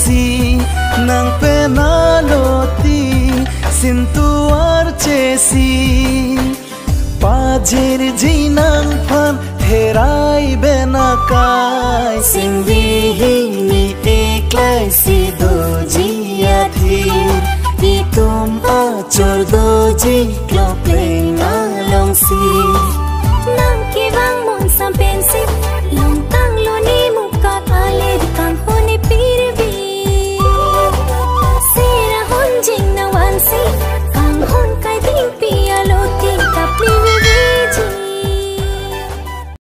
si nang penaloti sintuar chesi pajir jinang phan herai benakai singvihini eklai si doji athir di tum achor doji